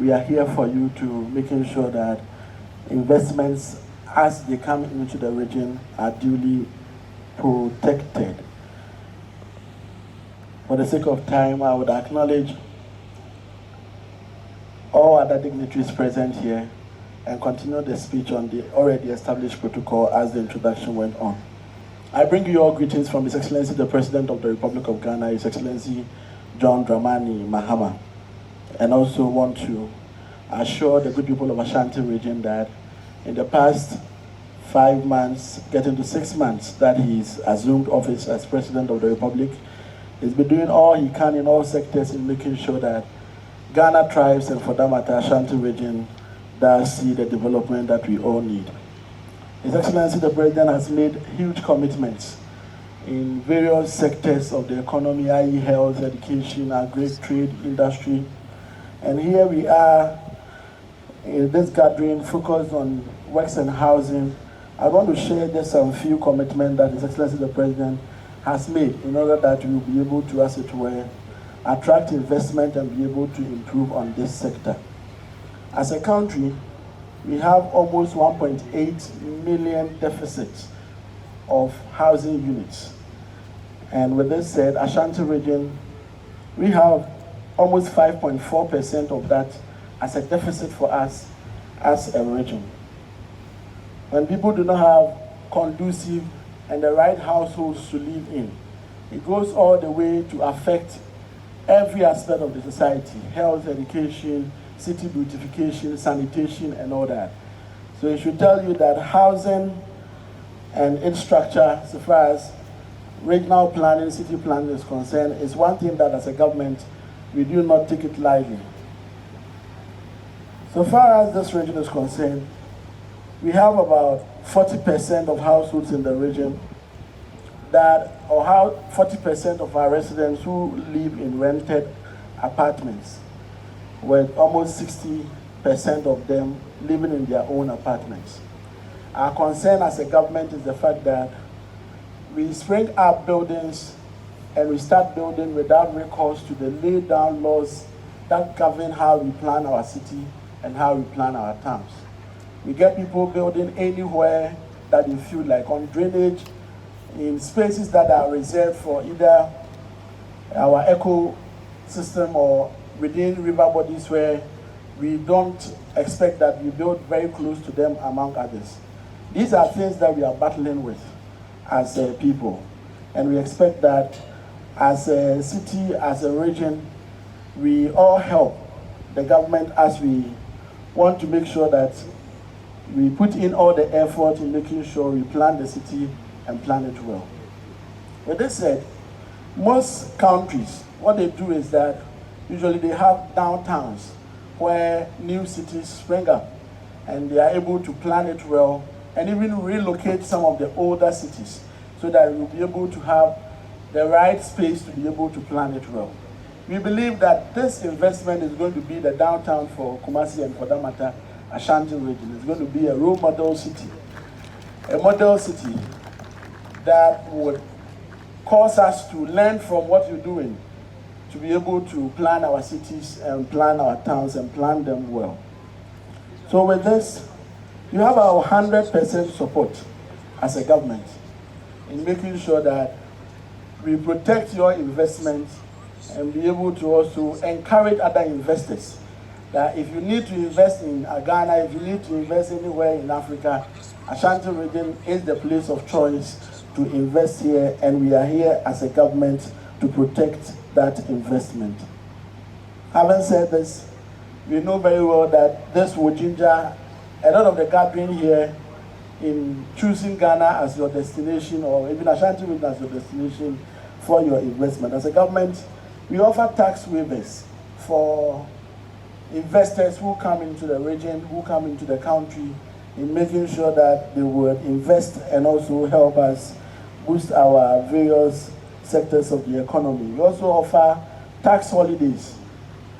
we are here for you to making sure that investments as they come into the region are duly protected. For the sake of time, I would acknowledge all other dignitaries present here and continue the speech on the already established protocol as the introduction went on. I bring you all greetings from His Excellency the President of the Republic of Ghana, His Excellency John Dramani Mahama, and also want to assure the good people of Ashanti region that in the past 5 months, getting to 6 months that he's assumed office as President of the Republic, he's been doing all he can in all sectors in making sure that Ghana thrives, and for that matter, Ashanti region does see the development that we all need. His Excellency the President has made huge commitments in various sectors of the economy, i.e. health, education, agri-trade, industry. And here we are in this gathering focused on works and housing. I want to share just some few commitments that His Excellency the President has made in order that we will be able to, as it were, attract investment and be able to improve on this sector. As a country, we have almost 1.8 million deficit of housing units. And with this said, Ashanti region, we have almost 5.4% of that as a deficit for us as a region. When people do not have conducive and the right households to live in, it goes all the way to affect every aspect of the society: health, education, city beautification, sanitation, and all that. So it should tell you that housing and its structure, so far as regional planning, city planning is concerned, is one thing that as a government, we do not take it lightly. So far as this region is concerned, we have about 40% of households in the region that, or how 40% of our residents who live in rented apartments, with almost 60% of them living in their own apartments. Our concern as a government is the fact that we spring up buildings and we start building without recourse to the laid down laws that govern how we plan our city and how we plan our towns. We get people building anywhere that they feel like, on drainage, in spaces that are reserved for either our ecosystem or within river bodies where we don't expect that we build very close to them, among others. These are things that we are battling with as a people. And we expect that as a city, as a region, we all help the government as we want to make sure that we put in all the effort in making sure we plan the city and plan it well. With this said, most countries, what they do is that usually they have downtowns where new cities spring up and they are able to plan it well and even relocate some of the older cities so that we'll be able to have the right space to be able to plan it well. We believe that this investment is going to be the downtown for Kumasi, and for that matter, Ashanti region. It's going to be a role model city, a model city that would cause us to learn from what you're doing, to be able to plan our cities and plan our towns and plan them well. So with this, you have our 100% support as a government in making sure that we protect your investments and be able to also encourage other investors that if you need to invest in Ghana, if you need to invest anywhere in Africa, Ashanti region is the place of choice to invest here, and we are here as a government to protect that investment. Having said this, we know very well that this will ginger a lot of the gathering here in choosing Ghana as your destination, or even Ashanti region as your destination for your investment. As a government, we offer tax waivers for investors who come into the region, who come into the country, in making sure that they would invest and also help us boost our various sectors of the economy. We also offer tax holidays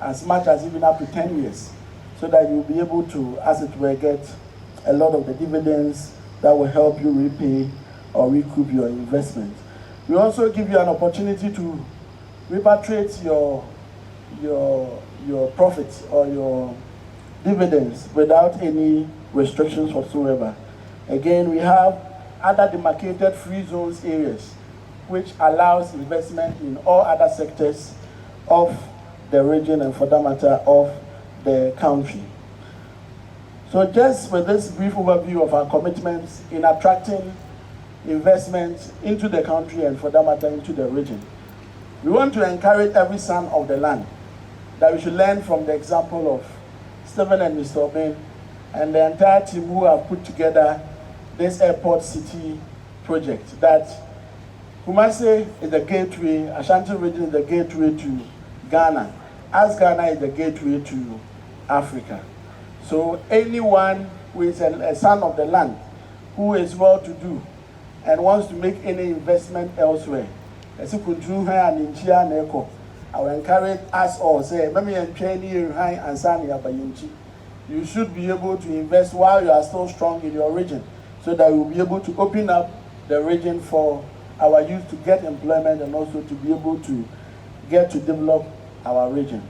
as much as even up to 10 years, so that you'll be able to, as it were, get a lot of the dividends that will help you repay or recoup your investment. We also give you an opportunity to repatriate your your profits or your dividends without any restrictions whatsoever. Again, we have other demarcated free zones areas, which allows investment in all other sectors of the region and, for that matter, of the country. So just with this brief overview of our commitments in attracting investment into the country and, for that matter, into the region, we want to encourage every son of the land that we should learn from the example of Stephen and Mr. Obin and the entire team who have put together this airport city project, that Kumasi is the gateway, Ashanti region is the gateway to Ghana, as Ghana is the gateway to Africa. So anyone who is a son of the land, who is well-to-do and wants to make any investment elsewhere, I will encourage us all, say, you should be able to invest while you are still strong in your region, so that we will be able to open up the region for our youth to get employment and also to be able to get to develop our region.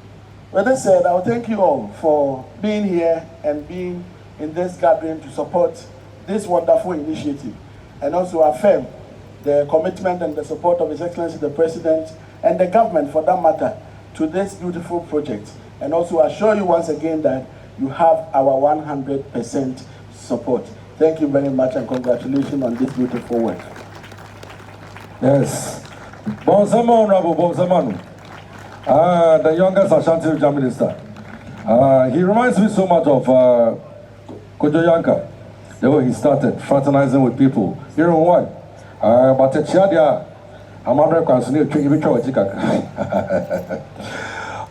With that said, I will thank you all for being here and being in this gathering to support this wonderful initiative, and also affirm the commitment and the support of His Excellency the President and the government, for that matter, to this beautiful project, and also assure you once again that you have our 100% support. Thank you very much and congratulations on this beautiful work. Yes. Bonsama, Honorable Bonsamanu, the youngest Ashanti Region Minister. He reminds me so much of Kojo Yanka, the way he started fraternizing with people. You know what? But the Chiadia, I'm not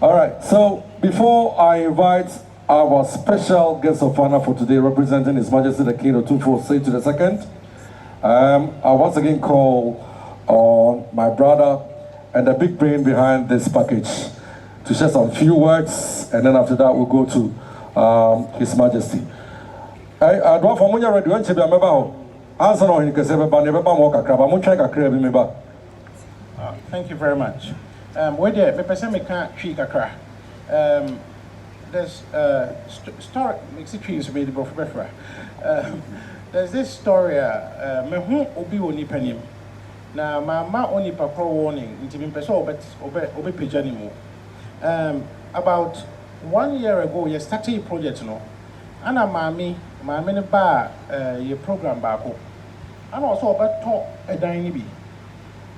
All right, so before I invite our special guest of honor for today, representing His Majesty the King of Tumfo State to the second, I once again call on my brother and the big brain behind this package to share some few words, and then after that we'll go to His Majesty. I do for Munya Radio and Chibia Meba. Answer on Thank you very much. Where the person can't treat a crack. There's story makes it trees made the there's this story, me who obi oni panim. Na ma oni papa warning into me person obe pejanimu. About 1 year ago, you started a project, no. Ana mami ne ba your program bako. Ana also about talk a dine bi.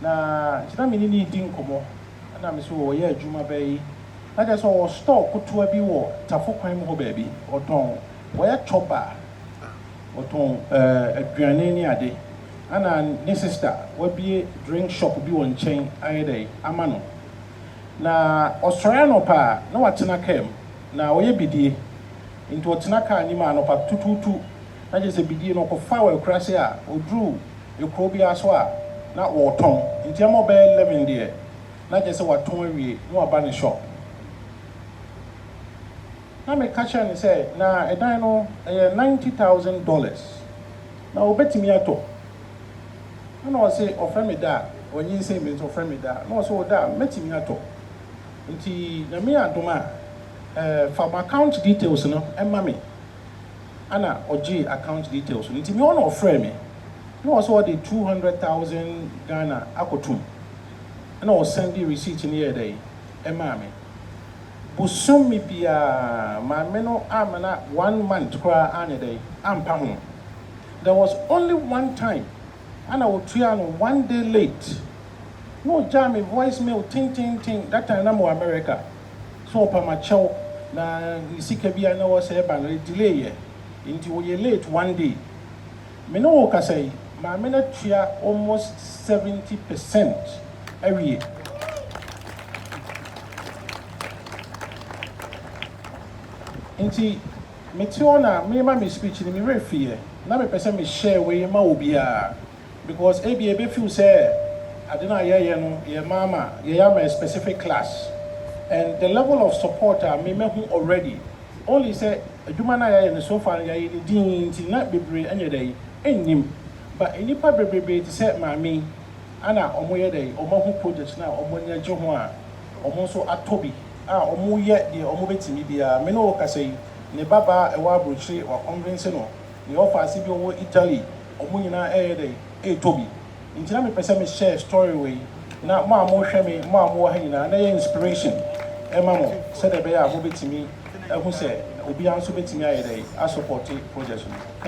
Na china mini ni din komo. Ana me so ye adwuma bai. Na just so store kutu bi wo tafo kwan mo baby. Oton we choba. Oton aduane ni ade. Ana ni sister we bi drink shop bi won chen ayedai amano. Na Australian pa na watena kem na oye bidie into watena ka ni ma no pa tututu na je se bidie no ko fa wa krase a odru ekro bi aso a na woton nti am obe 11 there na je se waton awie no aba ne shop na me catch ni say na edan no $90,000 na obetimi ato na o say offer me da onyi say me offer me da na o so da metimi ato nti na me adoma for my account details no emma me ana oji account details nti me on offer me no also the 200,000 Ghana akotum and I send the receipt in here day emma me busum mi bia ma me no amana 1 month kwa ane day ampa ho. There was only one time and I would try on 1 day late. No jam voicemail ting. That time I'm in America. So pa ma chow na nisika bia na was e ban delay until we late 1 day. Me no ka say ma me na tua almost 70% every year. Inti me tiona me ma me speech ni me refie na me pese me share we ma obia because ABA feel say I don't know, your mama, a specific class. And the level of support I may already. Only say, Jumana so far, I didn't not be brave any day, him. But any public to say, Mammy, Anna, Omoya day, Omohu projects now, Omonia Johua, Omoso Atobi, ɔmo yɛ deɛ ɔmo betumi biara me no kasa yi ne baba ɛwɔ aburokyire wɔ convince no ne ɔfaase bi ɔwɔ Italy ɔmo nyinaa ɛyɛ dɛ ɛɛtɔ bi nti na mepɛ sɛ me share story wei na mo a mohwɛ me mo a mowɔ ha nyinaa na yɛ inspiration ɛma mo sɛdeɛ ɛbɛyɛ a mobɛtumi ɛho sɛ obiara nso bɛtumi ayɛ dɛ asupporte project no.